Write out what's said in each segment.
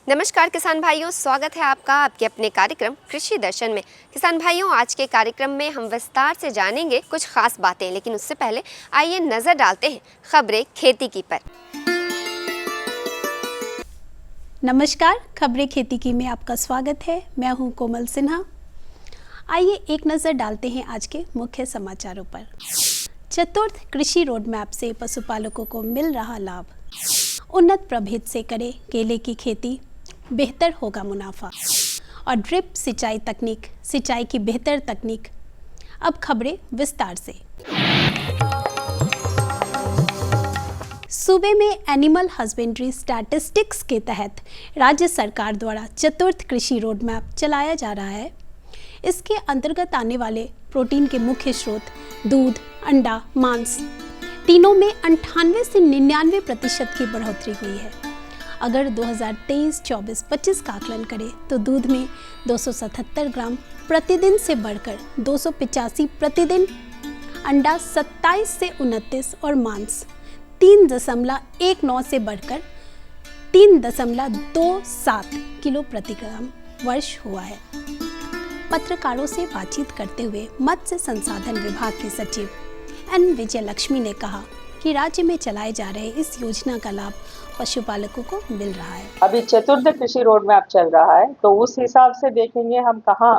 नमस्कार किसान भाइयों, स्वागत है आपका आपके अपने कार्यक्रम कृषि दर्शन में। किसान भाइयों, आज के कार्यक्रम में हम विस्तार से जानेंगे कुछ खास बातें, लेकिन उससे पहले आइए नजर डालते हैं खबरें खेती की पर। नमस्कार, खबरें खेती की में आपका स्वागत है। मैं हूं कोमल सिन्हा। आइए एक नज़र डालते हैं आज के मुख्य समाचारों पर। चतुर्थ कृषि रोड मैप से पशुपालकों को मिल रहा लाभ। उन्नत प्रभेद से करें केले की खेती, बेहतर होगा मुनाफा। और ड्रिप सिंचाई तकनीक, सिंचाई की बेहतर तकनीक। अब खबरें विस्तार से। सूबे में एनिमल हस्बेंड्री स्टैटिस्टिक्स के तहत राज्य सरकार द्वारा चतुर्थ कृषि रोड मैप चलाया जा रहा है। इसके अंतर्गत आने वाले प्रोटीन के मुख्य स्रोत दूध, अंडा, मांस तीनों में 98 से 99% की बढ़ोतरी हुई है। अगर 2023, 24, 25 का आकलन करें तो दूध में 277 ग्राम प्रतिदिन से बढ़कर 285 प्रतिदिन, अंडा 27 से 29 और मांस 3.19 से बढ़कर 3.27 किलो प्रति ग्राम वर्ष हुआ है। पत्रकारों से बातचीत करते हुए मत्स्य संसाधन विभाग के सचिव एन विजयलक्ष्मी ने कहा कि राज्य में चलाए जा रहे इस योजना का लाभ पशुपालकों को मिल रहा है। अभी चतुर्थ कृषि रोड मैप चल रहा है, तो उस हिसाब से देखेंगे हम कहाँ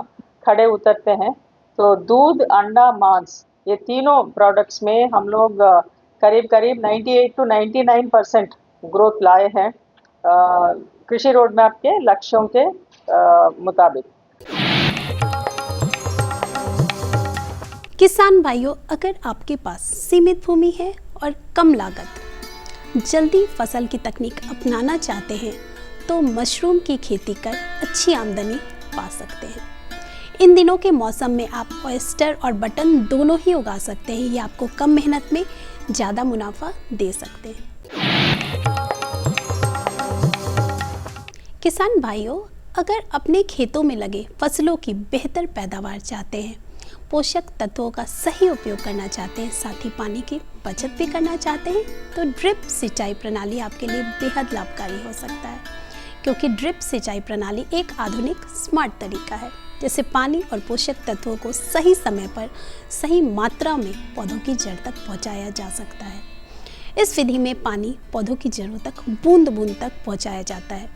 खड़े उतरते हैं। तो दूध, अंडा, मांस ये तीनों प्रोडक्ट्स में हम लोग करीब 98 to 99% ग्रोथ लाए हैं कृषि रोड मैप के लक्ष्यों के मुताबिक। किसान भाइयों, अगर आपके पास सीमित भूमि है और कम लागत, जल्दी फसल की तकनीक अपनाना चाहते हैं तो मशरूम की खेती कर अच्छी आमदनी पा सकते हैं। इन दिनों के मौसम में आप ऑयस्टर और बटन दोनों ही उगा सकते हैं। ये आपको कम मेहनत में ज़्यादा मुनाफा दे सकते हैं। किसान भाइयों, अगर अपने खेतों में लगे फसलों की बेहतर पैदावार चाहते हैं, पोषक तत्वों का सही उपयोग करना चाहते हैं, साथ ही पानी की बचत भी करना चाहते हैं, तो ड्रिप सिंचाई प्रणाली आपके लिए बेहद लाभकारी हो सकता है। क्योंकि ड्रिप सिंचाई प्रणाली एक आधुनिक स्मार्ट तरीका है जिससे पानी और पोषक तत्वों को सही समय पर सही मात्रा में पौधों की जड़ तक पहुंचाया जा सकता है। इस विधि में पानी पौधों की जड़ों तक बूंद बूंद तक पहुंचाया जाता है,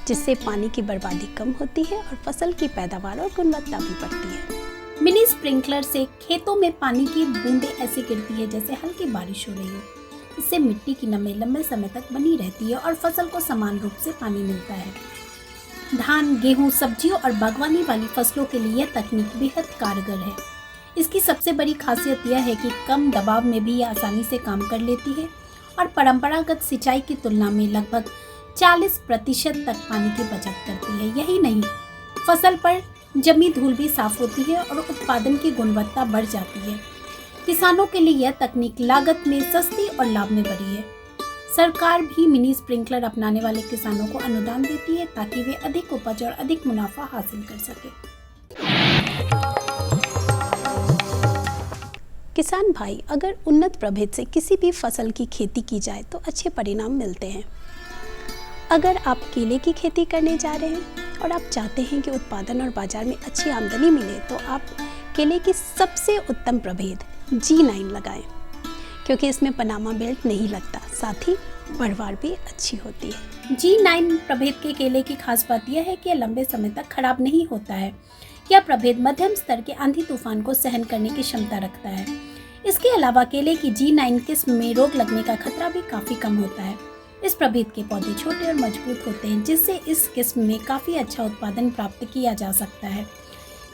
जिससे पानी की बर्बादी कम होती है और फसल की पैदावार और गुणवत्ता भी बढ़ती है। मिनी स्प्रिंकलर से खेतों में पानी की बूंदें ऐसी गिरती है जैसे हल्की बारिश हो रही हो। इससे मिट्टी की नमी लंबे समय तक बनी रहती है और फसल को समान रूप से पानी मिलता है। धान, गेहूं, सब्जियों और बागवानी वाली फसलों के लिए यह तकनीक बेहद कारगर है। इसकी सबसे बड़ी खासियत यह है कि कम दबाव में भी यह आसानी से काम कर लेती है और परंपरागत सिंचाई की तुलना में लगभग 40% तक पानी की बचत करती है। यही नहीं, फसल पर जमी धूल भी साफ होती है और उत्पादन की गुणवत्ता बढ़ जाती है। किसानों के लिए यह तकनीक लागत में सस्ती और लाभ में बड़ी है। सरकार भी मिनी स्प्रिंकलर अपनाने वाले किसानों को अनुदान देती है ताकि वे अधिक उपज और अधिक मुनाफा हासिल कर सके। किसान भाई, अगर उन्नत प्रभेद से किसी भी फसल की खेती की जाए तो अच्छे परिणाम मिलते हैं। अगर आप केले की खेती करने जा रहे हैं और आप चाहते हैं कि उत्पादन और बाजार में अच्छी आमदनी मिले, तो आप केले की सबसे उत्तम प्रभेद G9 लगाएं, क्योंकि इसमें पनामा बेल्ट नहीं लगता, साथ ही बढ़वार भी अच्छी होती है। G9 प्रभेद के केले की खास बात यह है कि यह लंबे समय तक खराब नहीं होता है। यह प्रभेद मध्यम स्तर के आंधी तूफान को सहन करने की क्षमता रखता है। इसके अलावा केले की G9 किस्म में रोग लगने का खतरा भी काफी कम होता है। इस प्रभेद के पौधे छोटे और मजबूत होते हैं, जिससे इस किस्म में काफी अच्छा उत्पादन प्राप्त किया जा सकता है।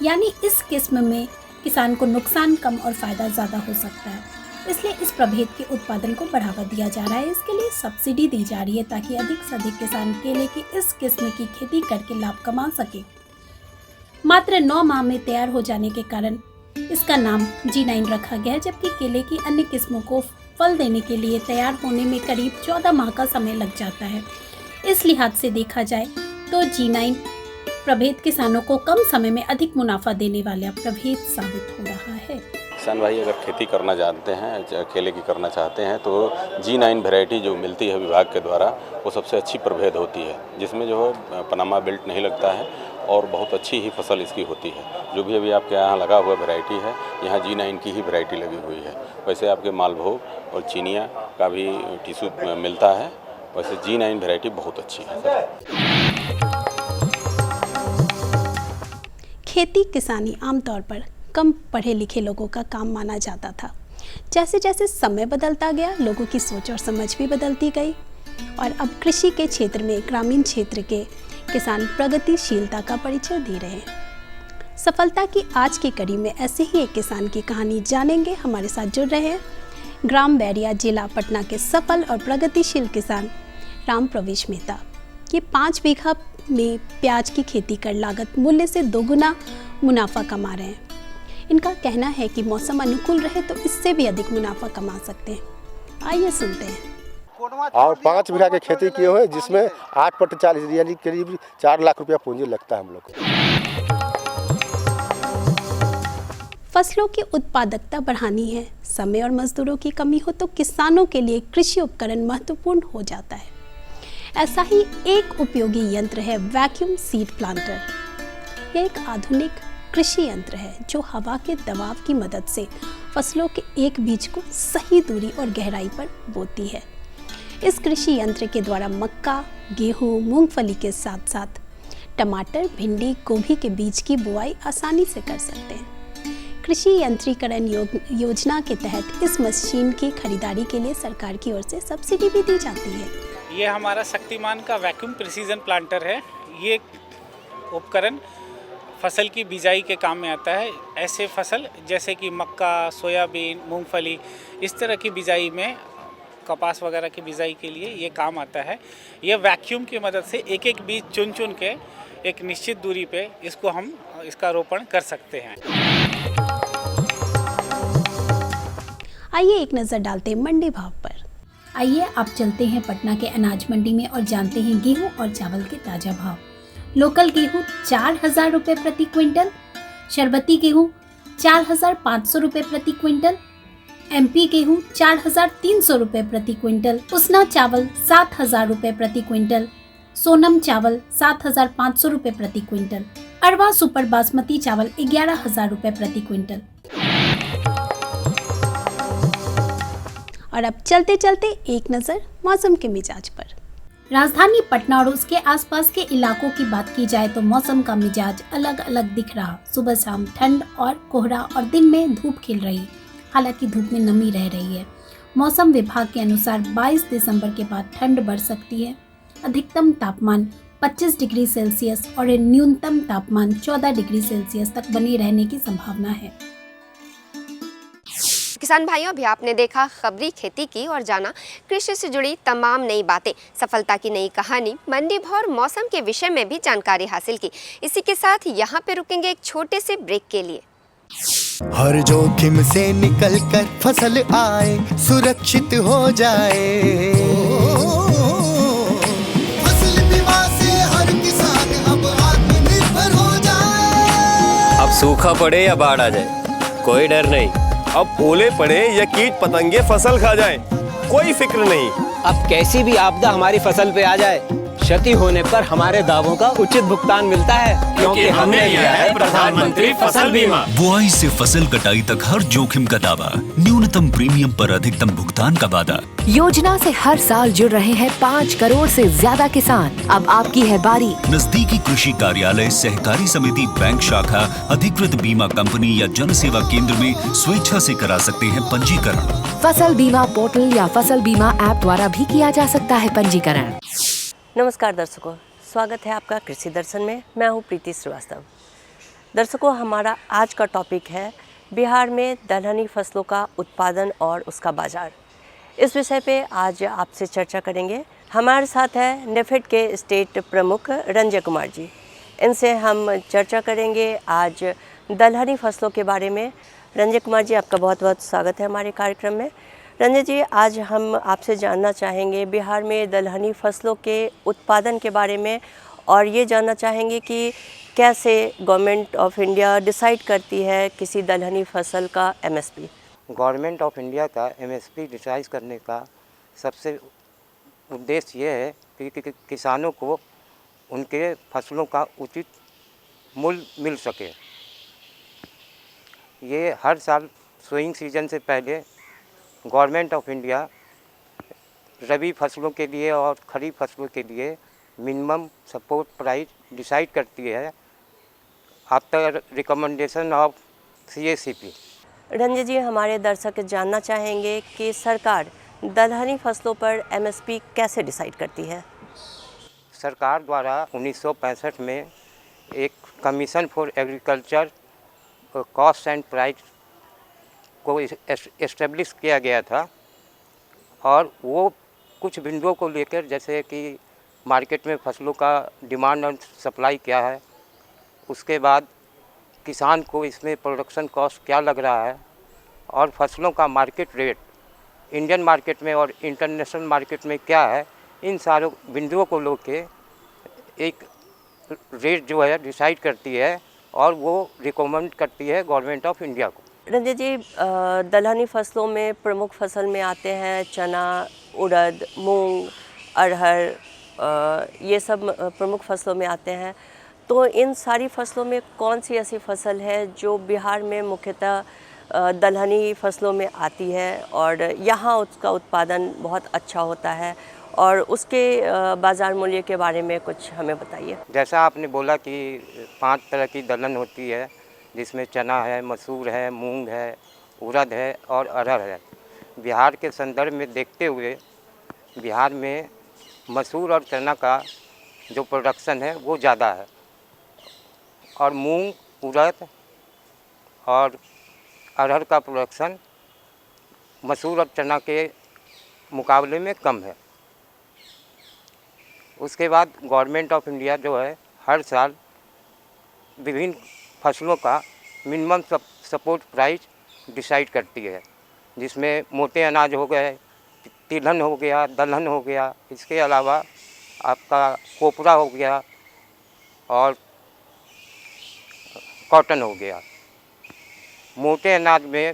यानी इस किस्म में किसान को नुकसान कम और फायदा ज्यादा हो सकता है। इसलिए इस प्रभेद के उत्पादन को बढ़ावा दिया जा रहा है। इसके लिए सब्सिडी दी जा रही है ताकि अधिक से अधिक किसान केले की इस किस्म की खेती करके लाभ कमा सके। मात्र 9 माह में तैयार हो जाने के कारण इसका नाम G9 रखा गया है, जबकि केले की अन्य किस्मों को फल देने के लिए तैयार होने में करीब 14 माह का समय लग जाता है। इस लिहाज से देखा जाए तो G9 प्रभेद किसानों को कम समय में अधिक मुनाफा देने वाला प्रभेद साबित हो रहा है। किसान भाई अगर खेती करना जानते हैं, केले की करना चाहते हैं तो G9 वैरायटी जो मिलती है विभाग के द्वारा वो सबसे अच्छी प्रभेद होती है, जिसमें जो है पनामा बेल्ट नहीं लगता है और बहुत अच्छी ही फसल इसकी होती है। जो भी अभी आपके यहाँ लगा हुआ वैरायटी है, यहाँ G9 की ही वैरायटी लगी हुई है। वैसे आपके मालभोग और चिनिया का भी टिश्यू मिलता है, वैसे G9 वैरायटी बहुत अच्छी है सर। खेती किसानी आमतौर पर कम पढ़े लिखे लोगों का काम माना जाता था। जैसे जैसे समय बदलता गया, लोगों की सोच और समझ भी बदलती गई और अब कृषि के क्षेत्र में ग्रामीण क्षेत्र के किसान प्रगतिशीलता का परिचय दे रहे हैं। सफलता की आज की कड़ी में ऐसे ही एक किसान की कहानी जानेंगे। हमारे साथ जुड़ रहे हैं ग्राम बैरिया, जिला पटना के सफल और प्रगतिशील किसान राम प्रवेश मेहता। ये 5 बीघा में प्याज की खेती कर लागत मूल्य से 2 गुना मुनाफा कमा रहे हैं। इनका कहना है कि मौसम अनुकूल रहे तो इससे भी अधिक मुनाफा कमा सकते हैं। आइए सुनते हैं। और 5 बीघा की खेती किए हुए जिसमें 8/40 यानी करीब 4 लाख रुपया पूंजी लगता है हम लोग को। फसलों की उत्पादकता बढ़ानी है, समय और मजदूरों की कमी हो तो किसानों के लिए कृषि उपकरण महत्वपूर्ण हो जाता है। ऐसा ही एक उपयोगी यंत्र है वैक्यूम सीड प्लांटर। यह एक आधुनिक कृषि यंत्र है जो हवा के दबाव की मदद से फसलों के एक बीज को सही दूरी और गहराई पर बोती है। इस कृषि यंत्र के द्वारा मक्का, गेहूं, मूंगफली के साथ साथ टमाटर, भिंडी, गोभी के बीज की बुआई आसानी से कर सकते हैं। कृषि यंत्रीकरण योजना के तहत इस मशीन की खरीदारी के लिए सरकार की ओर से सब्सिडी भी दी जाती है। ये हमारा शक्तिमान का वैक्यूम प्रिसीजन प्लांटर है। ये उपकरण फसल की बिजाई के काम में आता है। ऐसे फसल जैसे कि मक्का, सोयाबीन, मूंगफली, इस तरह की बिजाई में, कपास वगैरह की बिजाई के लिए ये काम आता है। ये वैक्यूम की मदद से एक एक बीज चुन चुन के एक निश्चित दूरी पे इसका रोपण कर सकते हैं। आइए एक नज़र डालते हैं मंडी भाव पर। आइए आप चलते हैं पटना के अनाज मंडी में और जानते हैं गेहूं और चावल के ताज़ा भाव। लोकल गेहूं 4,000 रुपये प्रति क्विंटल, शरबती गेहूं 4,500 रुपये प्रति क्विंटल, MP गेहूं 4,300 रुपये प्रति क्विंटल, उसना चावल 7,000 रुपये प्रति क्विंटल, सोनम चावल 7,500 रुपये प्रति क्विंटल, अरवा सुपर बासमती चावल 11,000 रुपये प्रति क्विंटल। और अब चलते चलते एक नज़र मौसम के मिजाज पर। राजधानी पटना और उसके आसपास के इलाकों की बात की जाए तो मौसम का मिजाज अलग अलग दिख रहा। सुबह शाम ठंड और कोहरा और दिन में धूप खिल रही, हालांकि धूप में नमी रह रही है। मौसम विभाग के अनुसार 22 दिसंबर के बाद ठंड बढ़ सकती है। अधिकतम तापमान 25 डिग्री सेल्सियस और न्यूनतम तापमान 14 डिग्री सेल्सियस तक बने रहने की संभावना है। किसान भाइयों, भी आपने देखा खबरी खेती की और जाना कृषि से जुड़ी तमाम नई बातें, सफलता की नई कहानी, मंडी भाव और मौसम के विषय में भी जानकारी हासिल की। इसी के साथ यहाँ पे रुकेंगे एक छोटे से ब्रेक के लिए। हर जोखिम से निकल कर फसल आए, सुरक्षित हो जाए, फसल बीमा से हर किसान अब आत्मनिर्भर हो जाए। अब सूखा पड़े या बाढ़ आ जाए, कोई डर नहीं। अब ओले पड़े या कीट पतंगे फसल खा जाएं, कोई फिक्र नहीं। अब कैसी भी आपदा हमारी फसल पे आ जाए, क्षति होने पर हमारे दावों का उचित भुगतान मिलता है, क्योंकि हमने लिया है प्रधानमंत्री फसल बीमा। बुआई से फसल कटाई तक हर जोखिम का दावा, न्यूनतम प्रीमियम पर अधिकतम भुगतान का वादा। योजना से हर साल जुड़ रहे हैं 5 करोड़ से ज्यादा किसान। अब आपकी है बारी। नजदीकी कृषि कार्यालय, सहकारी समिति, बैंक शाखा, अधिकृत बीमा कंपनी या जन सेवा केंद्र में स्वेच्छा से करा सकते हैं पंजीकरण। फसल बीमा पोर्टल या फसल बीमा ऐप द्वारा भी किया जा सकता है पंजीकरण। नमस्कार दर्शकों, स्वागत है आपका कृषि दर्शन में। मैं हूं प्रीति श्रीवास्तव। दर्शकों, हमारा आज का टॉपिक है बिहार में दलहनी फसलों का उत्पादन और उसका बाजार। इस विषय पे आज आपसे चर्चा करेंगे। हमारे साथ है नेफेड के स्टेट प्रमुख रंजय कुमार जी। इनसे हम चर्चा करेंगे आज दलहनी फसलों के बारे में। रंजय कुमार जी, आपका बहुत बहुत स्वागत है हमारे कार्यक्रम में। रंजय जी, आज हम आपसे जानना चाहेंगे बिहार में दलहनी फसलों के उत्पादन के बारे में और ये जानना चाहेंगे कि कैसे गवर्नमेंट ऑफ इंडिया डिसाइड करती है किसी दलहनी फसल का एमएसपी। गवर्नमेंट ऑफ इंडिया का एमएसपी डिसाइड करने का सबसे उद्देश्य ये है कि किसानों को उनके फसलों का उचित मूल्य मिल सके। ये हर साल सोइंग सीजन से पहले गवर्नमेंट ऑफ इंडिया रबी फसलों के लिए और खरीफ फसलों के लिए मिनिमम सपोर्ट प्राइस डिसाइड करती है after recommendation of CACP। Ranjan ji, हमारे दर्शक जानना चाहेंगे कि सरकार दलहनी फसलों पर एमएसपी कैसे डिसाइड करती है। सरकार द्वारा 1965 में एक commission for agriculture cost and price को एस्टेब्लिश किया गया था और वो कुछ बिंदुओं को लेकर, जैसे कि मार्केट में फसलों का डिमांड और सप्लाई क्या है, उसके बाद किसान को इसमें प्रोडक्शन कॉस्ट क्या लग रहा है और फसलों का मार्केट रेट इंडियन मार्केट में और इंटरनेशनल मार्केट में क्या है, इन सारों बिंदुओं को लेके एक रेट जो है डिसाइड करती है और वो रिकमेंड करती है गवर्नमेंट ऑफ इंडिया को। रंजन जी, दलहनी फसलों में प्रमुख फसल में आते हैं चना, उड़द, मूंग, अरहर, ये सब प्रमुख फसलों में आते हैं। तो इन सारी फसलों में कौन सी ऐसी फसल है जो बिहार में मुख्यतः दलहनी फसलों में आती है और यहाँ उसका उत्पादन बहुत अच्छा होता है, और उसके बाज़ार मूल्य के बारे में कुछ हमें बताइए। जैसा आपने बोला कि 5 तरह की दलहन होती है, जिसमें चना है, मसूर है, मूंग है, उड़द है और अरहर है। बिहार के संदर्भ में देखते हुए बिहार में मसूर और चना का जो प्रोडक्शन है वो ज़्यादा है और मूंग, उड़द और अरहर का प्रोडक्शन मसूर और चना के मुकाबले में कम है। उसके बाद गवर्नमेंट ऑफ इंडिया जो है हर साल विभिन्न फसलों का मिनिमम सपोर्ट प्राइस डिसाइड करती है, जिसमें मोटे अनाज हो गए, तिलहन हो गया, दलहन हो गया, इसके अलावा आपका कोपरा हो गया और कॉटन हो गया। मोटे अनाज में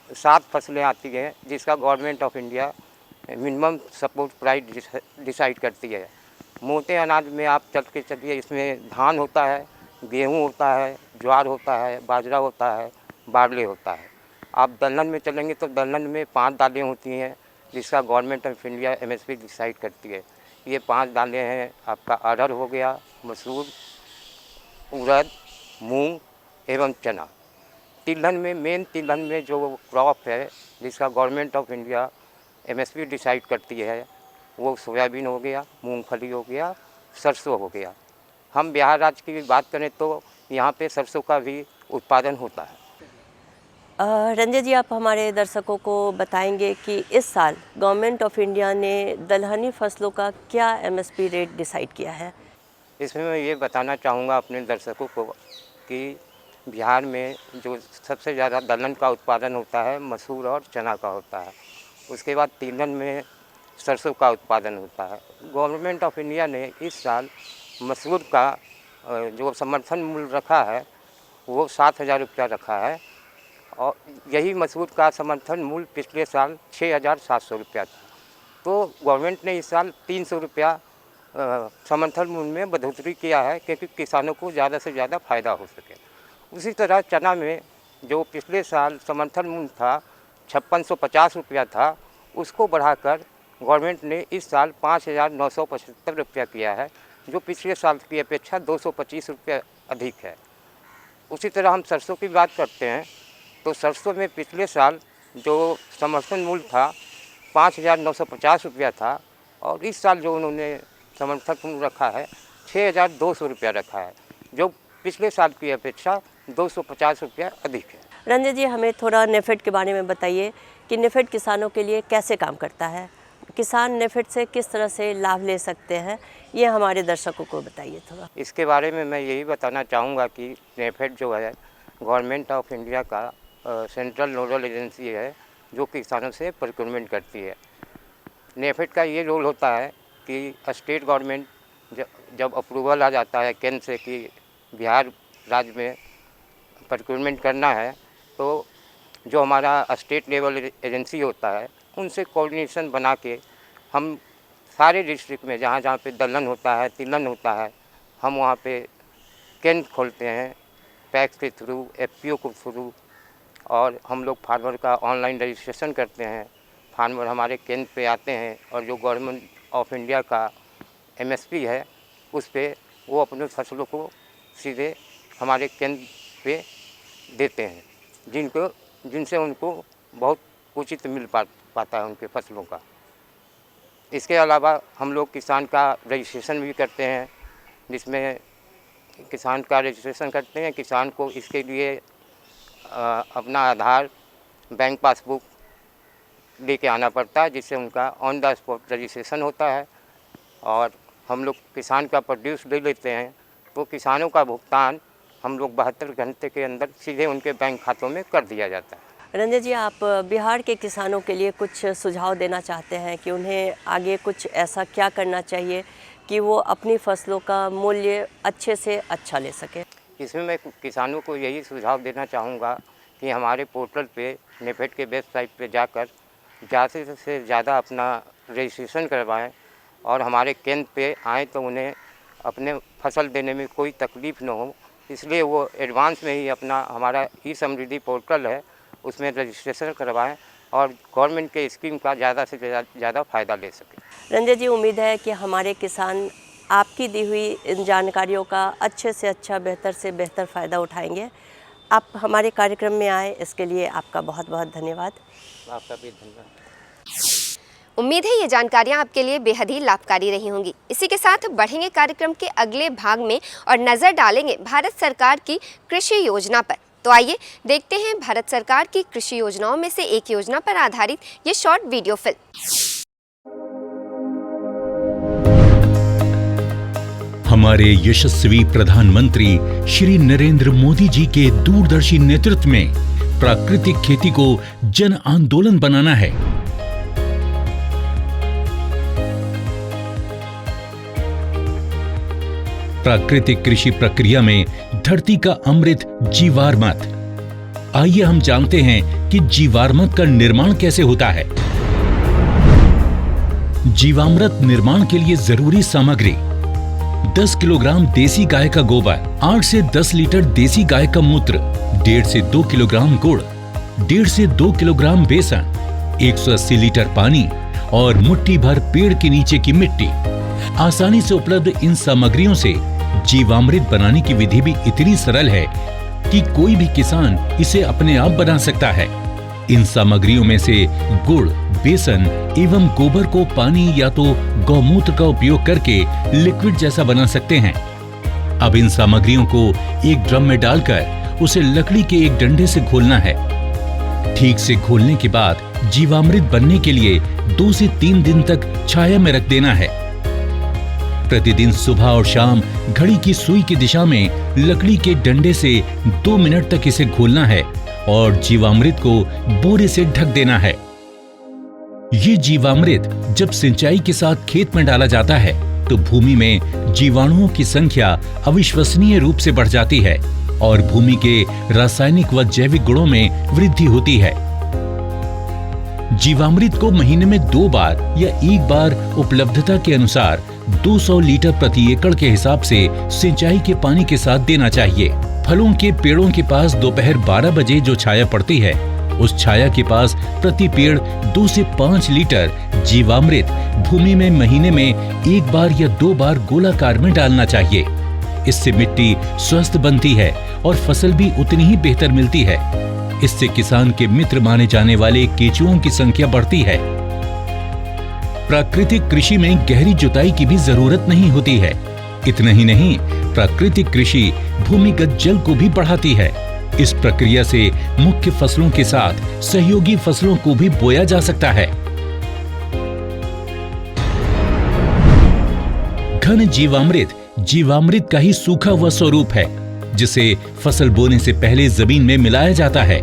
7 फसलें आती हैं जिसका government of India minimum support price decide करती है। मोटे अनाज में आप चल के चलिए, इसमें धान होता है, गेहूं होता है, ज्वार होता है, बाजरा होता है, बारले होता है। आप दलहन में चलेंगे तो दलहन में 5 दालें होती हैं जिसका government of India MSP decide करती है। ये 5 दालें हैं आपका अरहर हो गया, मसूर, उड़द, मूंग एवं चना। तिलहन में मेन तिलहन में जो क्रॉप है जिसका government of India MSP decide करती है वो सोयाबीन हो गया, मूंगफली हो गया, सरसों हो गया। हम बिहार राज्य की बात करें तो यहाँ पे सरसों का भी उत्पादन होता है। रंजन जी, आप हमारे दर्शकों को बताएंगे कि इस साल गवर्नमेंट ऑफ इंडिया ने दलहनी फसलों का क्या एमएसपी रेट डिसाइड किया है। इसमें मैं ये बताना चाहूँगा अपने दर्शकों को कि बिहार में जो सबसे ज़्यादा दलहन का उत्पादन होता है मसूर और चना का होता है। उसके बाद तिलहन में सरसों का उत्पादन होता है। गवर्नमेंट ऑफ इंडिया ने इस साल मसूर का जो समर्थन मूल्य रखा है वो 7,000 रुपया रखा है और यही मसूर का समर्थन मूल्य पिछले साल 6,700 रुपया था। तो गवर्नमेंट ने इस साल 300 रुपया समर्थन मूल्य में बढ़ोतरी किया है क्योंकि किसानों को ज़्यादा से ज़्यादा फ़ायदा हो सके। उसी तरह चना में जो पिछले साल समर्थन मूल्य था 5650 रुपया था, उसको बढ़ाकर गवर्नमेंट ने इस साल 5,975 रुपया किया है, जो पिछले साल की अपेक्षा 225 रुपया अधिक है। उसी तरह हम सरसों की बात करते हैं तो सरसों में पिछले साल जो समर्थन मूल्य था 5,950 रुपया था और इस साल जो उन्होंने समर्थन मूल्य रखा है 6,200 रुपया रखा है, जो पिछले साल की अपेक्षा 250 रुपया अधिक है। रंजन जी, हमें थोड़ा नेफेड के बारे में बताइए कि नेफेड किसानों के लिए कैसे काम करता है, किसान नेफेड से किस तरह से लाभ ले सकते हैं, ये हमारे दर्शकों को बताइए थोड़ा। इसके बारे में मैं यही बताना चाहूँगा कि नेफेड जो है गवर्नमेंट ऑफ इंडिया का सेंट्रल नोडल एजेंसी है जो किसानों से प्रोक्योरमेंट करती है। नेफेड का ये रोल होता है कि स्टेट गवर्नमेंट जब अप्रूवल आ जाता है केंद्र से कि बिहार राज्य में प्रोक्योरमेंट करना है, तो जो हमारा स्टेट लेवल एजेंसी होता है उनसे कोऑर्डिनेशन बना के हम सारे डिस्ट्रिक्ट में जहाँ जहाँ पे दलहन होता है, तिलहन होता है, हम वहाँ पे केंद्र खोलते हैं पैक्स के थ्रू, एफपीओ के थ्रू, और हम लोग फार्मर का ऑनलाइन रजिस्ट्रेशन करते हैं। फार्मर हमारे केंद्र पे आते हैं और जो गवर्नमेंट ऑफ इंडिया का एमएसपी है उस पे वो अपने फसलों को सीधे हमारे केंद्र पे देते हैं, जिनसे उनको बहुत उचित मिल पाता है उनके फसलों का। इसके अलावा हम लोग किसान का रजिस्ट्रेशन भी करते हैं, जिसमें किसान का रजिस्ट्रेशन करते हैं। किसान को इसके लिए अपना आधार, बैंक पासबुक लेके आना पड़ता है, जिससे उनका ऑन द स्पॉट रजिस्ट्रेशन होता है और हम लोग किसान का प्रोड्यूस ले लेते हैं। तो किसानों का भुगतान हम लोग 72 घंटे के अंदर सीधे उनके बैंक खातों में कर दिया जाता है। रंजन जी, आप बिहार के किसानों के लिए कुछ सुझाव देना चाहते हैं कि उन्हें आगे कुछ ऐसा क्या करना चाहिए कि वो अपनी फसलों का मूल्य अच्छे से अच्छा ले सके? इसमें मैं किसानों को यही सुझाव देना चाहूँगा कि हमारे पोर्टल पे, नेफेड के वेबसाइट पे जाकर ज़्यादा से ज़्यादा अपना रजिस्ट्रेशन करवाएं और हमारे केंद्र पे आएँ तो उन्हें अपने फसल देने में कोई तकलीफ़ न हो। इसलिए वो एडवांस में ही अपना हमारा ई समृद्धि पोर्टल है उसमें रजिस्ट्रेशन करवाएं और गवर्नमेंट के स्कीम का ज़्यादा से ज़्यादा फ़ायदा ले सकें। रंजन जी, उम्मीद है कि हमारे किसान आपकी दी हुई इन जानकारियों का अच्छे से अच्छा, बेहतर से बेहतर फ़ायदा उठाएंगे। आप हमारे कार्यक्रम में आए, इसके लिए आपका बहुत बहुत धन्यवाद। आपका भी धन्यवाद। उम्मीद है ये जानकारियाँ आपके लिए बेहद ही लाभकारी रही होंगी। इसी के साथ बढ़ेंगे कार्यक्रम के अगले भाग में और नज़र डालेंगे भारत सरकार की कृषि योजना पर। तो आइए देखते हैं भारत सरकार की कृषि योजनाओं में से एक योजना पर आधारित ये शॉर्ट वीडियो फिल्म। हमारे यशस्वी प्रधानमंत्री श्री नरेंद्र मोदी जी के दूरदर्शी नेतृत्व में प्राकृतिक खेती को जन आंदोलन बनाना है। प्राकृतिक कृषि प्रक्रिया में धरती का अमृत जीवामृत। आइए हम जानते हैं कि जीवामृत का निर्माण कैसे होता है। जीवामृत निर्माण के लिए जरूरी सामग्री: 10 किलोग्राम देसी गाय का गोबर, 8 से 10 लीटर देसी गाय का मूत्र, 1.5 से 2 किलोग्राम गुड़, 1.5 से 2 किलोग्राम बेसन, 180 लीटर पानी और मुट्ठी भर पेड़ के नीचे की मिट्टी। आसानी से उपलब्ध इन सामग्रियों से जीवामृत बनाने की विधि भी इतनी सरल है कि कोई भी किसान इसे अपने आप बना सकता है। इन सामग्रियों में से गुड़, बेसन एवं गोबर को पानी या तो गौमूत्र का उपयोग करके लिक्विड जैसा बना सकते हैं। अब इन सामग्रियों को एक ड्रम में डालकर उसे लकड़ी के एक डंडे से घोलना है। ठीक से घोलने के बाद जीवामृत बनने के लिए 2 से 3 दिन तक छाया में रख देना है। प्रतिदिन सुबह और शाम घड़ी की सुई की दिशा में लकड़ी के डंडे से 2 मिनट तक इसे घोलना है और जीवामृत को बोरे से ढक देना है। ये जीवामृत जब सिंचाई के साथ खेत में डाला जाता है तो भूमि में जीवाणुओं की संख्या अविश्वसनीय रूप से बढ़ जाती है और भूमि के रासायनिक व जैविक गुणों में वृद्धि होती है। जीवामृत को महीने में 2 बार या 1 बार उपलब्धता के अनुसार 200 लीटर प्रति एकड़ के हिसाब से सिंचाई के पानी के साथ देना चाहिए। फलों के पेड़ों के पास दोपहर 12 बजे जो छाया पड़ती है, उस छाया के पास प्रति पेड़ 2 से 5 लीटर जीवामृत भूमि में महीने में 1 बार या 2 बार गोलाकार में डालना चाहिए। इससे मिट्टी स्वस्थ बनती है और फसल भी उतनी ही बेहतर मिलती है। इससे किसान के मित्र माने जाने वाले केंचुओं की संख्या बढ़ती है। प्राकृतिक कृषि में गहरी जुताई की भी जरूरत नहीं होती है। इतना ही नहीं, प्राकृतिक कृषि भूमिगत जल को भी बढ़ाती है। इस प्रक्रिया से मुख्य फसलों के साथ सहयोगी फसलों को भी बोया जा सकता है। घन जीवामृत का ही सूखा हुआ स्वरूप है, जिसे फसल बोने से पहले जमीन में मिलाया जाता है।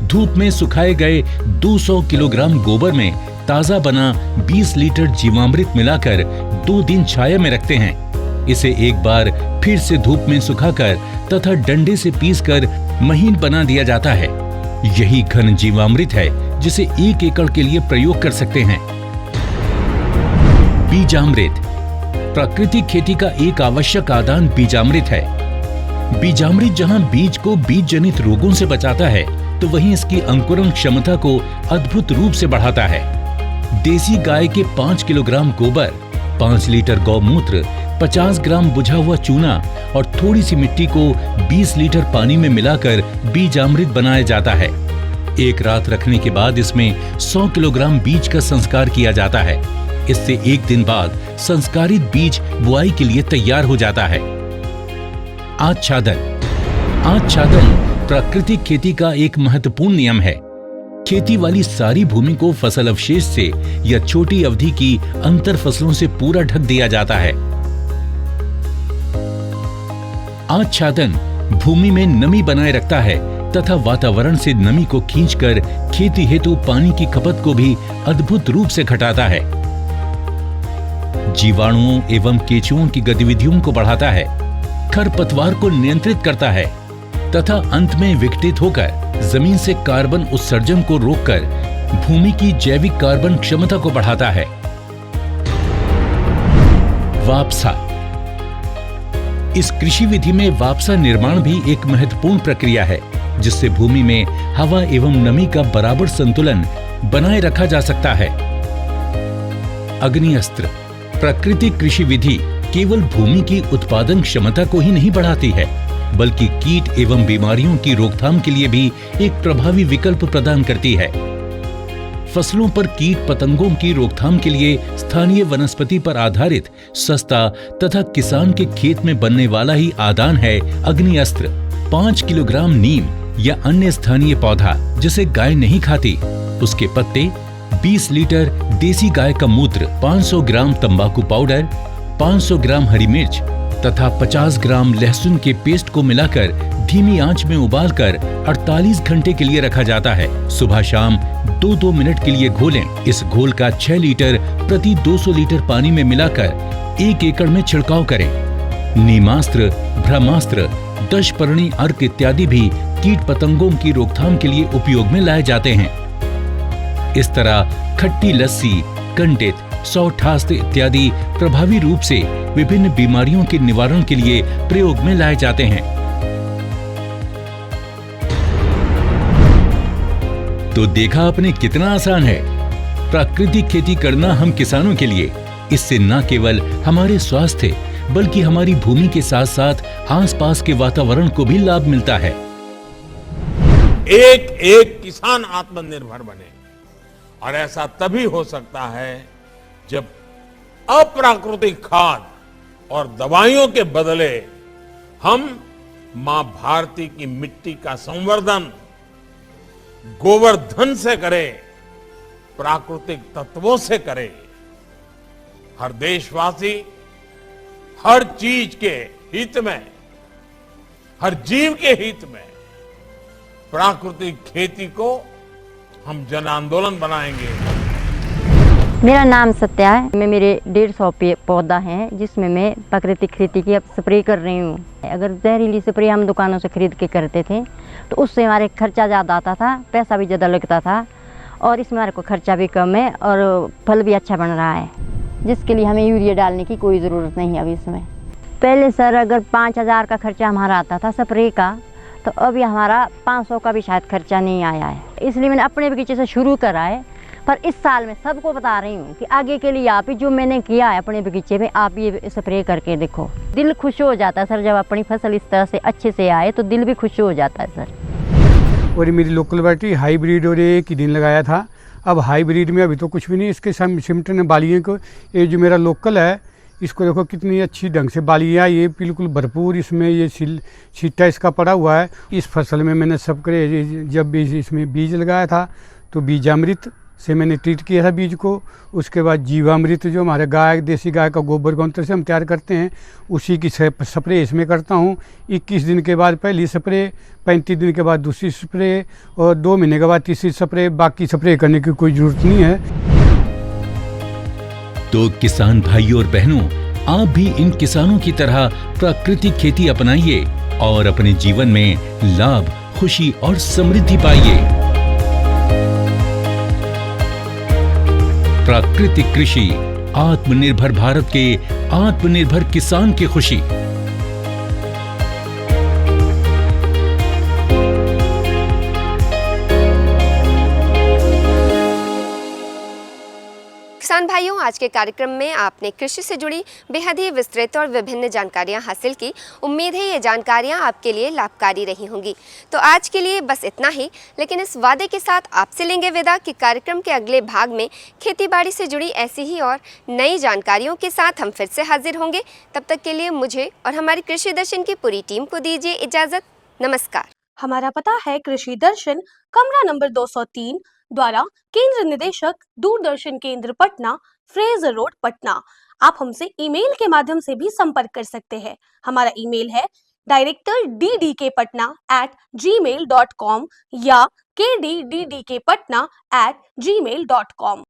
धूप में सुखाए गए 200 किलोग्राम गोबर में ताज़ा बना 20 लीटर जीवामृत मिलाकर 2 दिन छाया में रखते हैं। इसे एक बार फिर से धूप में सुखाकर तथा डंडे से पीसकर महीन बना दिया जाता है। यही घन जीवामृत है जिसे 1 एकड़ के लिए प्रयोग कर सकते हैं। बीजामृत प्राकृतिक खेती का एक आवश्यक आदान बीजामृत है। बीजामृत जहां बीज को बीज जनित रोगों से बचाता है तो वहीं इसकी अंकुरण क्षमता को अद्भुत रूप से बढ़ाता है। देसी गाय के 5 किलोग्राम गोबर, 5 लीटर गौमूत्र, 50 ग्राम बुझा हुआ चूना और थोड़ी सी मिट्टी को 20 लीटर पानी में मिलाकर बीजामृत बनाया जाता है। एक रात रखने के बाद इसमें 100 किलोग्राम बीज का संस्कार किया जाता है। इससे एक दिन बाद संस्कारित बीज बुआई के लिए तैयार हो जाता है। आच्छादन प्राकृतिक खेती का एक महत्वपूर्ण नियम है। खेती वाली सारी भूमि को फसल अवशेष से या छोटी अवधि की अंतर फसलों से पूरा ढक दिया जाता है। आच्छादन भूमि में नमी बनाए रखता है तथा वातावरण से नमी को खींचकर खेती हेतु पानी की खपत को भी अद्भुत रूप से घटाता है। जीवाणुओं एवं केंचुओं की गतिविधियों को बढ़ाता है, खरपतवार को नियंत्रित करता है तथा अंत में विघटित होकर जमीन से कार्बन उत्सर्जन को रोककर भूमि की जैविक कार्बन क्षमता को बढ़ाता है। वापसा इस कृषि विधि में वापसा निर्माण भी एक महत्वपूर्ण प्रक्रिया है, जिससे भूमि में हवा एवं नमी का बराबर संतुलन बनाए रखा जा सकता है। अग्निअस्त्र प्राकृतिक कृषि विधि केवल भूमि की उत्पादन क्षमता को ही नहीं बढ़ाती है, बल्कि कीट एवं बीमारियों की रोकथाम के लिए भी एक प्रभावी विकल्प प्रदान करती है। फसलों पर कीट पतंगों की रोकथाम के लिए स्थानीय वनस्पति पर आधारित सस्ता तथा किसान के खेत में बनने वाला ही आदान है अग्निअस्त्र। 5 किलोग्राम नीम या अन्य स्थानीय पौधा जिसे गाय नहीं खाती, उसके पत्ते, 20 लीटर देसी गाय का मूत्र, 500 ग्राम तंबाकू पाउडर, 500 ग्राम हरी मिर्च तथा 50 ग्राम लहसुन के पेस्ट को मिलाकर धीमी आंच में उबालकर 48 घंटे के लिए रखा जाता है। सुबह शाम 2-2 मिनट के लिए घोलें। इस घोल का 6 लीटर प्रति 200 लीटर पानी में मिलाकर 1 एकड़ में छिड़काव करें। नीमास्त्र, ब्रह्मास्त्र, दशपर्णी अर्क इत्यादि भी कीट पतंगों की रोकथाम के लिए उपयोग में लाए जाते हैं। इस तरह खट्टी लस्सी, कंडित, सौठास्त्र इत्यादि प्रभावी रूप से विभिन्न बीमारियों के निवारण के लिए प्रयोग में लाए जाते हैं। तो देखा आपने कितना आसान है प्राकृतिक खेती करना हम किसानों के लिए। इससे न केवल हमारे स्वास्थ्य बल्कि हमारी भूमि के साथ साथ आसपास के वातावरण को भी लाभ मिलता है। एक एक किसान आत्मनिर्भर बने, और ऐसा तभी हो सकता है जब अप्राकृतिक खाद और दवाइयों के बदले हम मां भारती की मिट्टी का संवर्धन गोवर्धन से करें, प्राकृतिक तत्वों से करें। हर देशवासी हर चीज के हित में, हर जीव के हित में प्राकृतिक खेती को हम जन आंदोलन बनाएंगे। मेरा नाम सत्या है। मैं मेरे 150 पौधा हैं जिसमें मैं प्राकृतिक खेती की अब स्प्रे कर रही हूँ। अगर जहरीली स्प्रे हम दुकानों से खरीद के करते थे तो उससे हमारे खर्चा ज़्यादा आता था, पैसा भी ज़्यादा लगता था, और इसमें हमारे को खर्चा भी कम है और फल भी अच्छा बन रहा है, जिसके लिए हमें यूरिया डालने की कोई ज़रूरत नहीं है अभी इसमें। पहले सर अगर 5000 का खर्चा हमारा आता था स्प्रे का, तो अभी हमारा 500 का भी शायद खर्चा नहीं आया है। इसलिए मैंने अपने बगीचे से शुरू करा है, पर इस साल मैं सबको बता रही हूँ कि आगे के लिए आप ही जो मैंने किया है अपने बगीचे में, आप ये स्प्रे करके देखो। दिल खुश हो जाता है सर, जब अपनी फसल इस तरह से अच्छे से आए तो दिल भी खुश हो जाता है सर। और मेरी लोकल वैरायटी हाइब्रिड और एक ही दिन लगाया था। अब हाइब्रिड में अभी तो कुछ भी नहीं, इसके सिमटन बालियों को, ये जो मेरा लोकल है इसको देखो कितनी अच्छी ढंग से बालियाँ, ये बिल्कुल भरपूर इसमें ये छिट्टा इसका पड़ा हुआ है। इस फसल में मैंने सब करे, जब भी इसमें बीज लगाया था तो बीजामृत से मैंने ट्रीट किया था बीज को। उसके बाद जीवामृत जो हमारे गाय, देसी गाय का गोबर गौमूत्र से हम तैयार करते हैं, उसी की स्प्रे इसमें करता हूँ। 21 दिन के बाद पहली स्प्रे, 35 दिन के बाद दूसरी स्प्रे और 2 महीने के बाद तीसरी स्प्रे। बाकी स्प्रे करने की कोई ज़रूरत नहीं है। तो किसान भाइयों और बहनों, आप भी इन किसानों की तरह प्राकृतिक खेती अपनाइए और अपने जीवन में लाभ, खुशी और समृद्धि पाइए। प्राकृतिक कृषि, आत्मनिर्भर भारत के आत्मनिर्भर किसान की खुशी। किसान भाइयों, आज के कार्यक्रम में आपने कृषि से जुड़ी बेहद ही विस्तृत और विभिन्न जानकारियां हासिल की। उम्मीद है ये जानकारियां आपके लिए लाभकारी रही होंगी। तो आज के लिए बस इतना ही, लेकिन इस वादे के साथ आपसे लेंगे विदा कि कार्यक्रम के अगले भाग में खेतीबाड़ी से जुड़ी ऐसी ही और नई जानकारियों के साथ हम फिर से हाजिर होंगे। तब तक के लिए मुझे और हमारी कृषि दर्शन की पूरी टीम को दीजिए इजाज़त। नमस्कार। हमारा पता है कृषि दर्शन, कमरा नंबर 203, द्वारा केंद्र निदेशक, दूरदर्शन केंद्र पटना, फ्रेजर रोड, पटना। आप हमसे ईमेल के माध्यम से भी संपर्क कर सकते हैं। हमारा ईमेल है directorddkpatna@gmail.com या kddkpatna@gmail.com।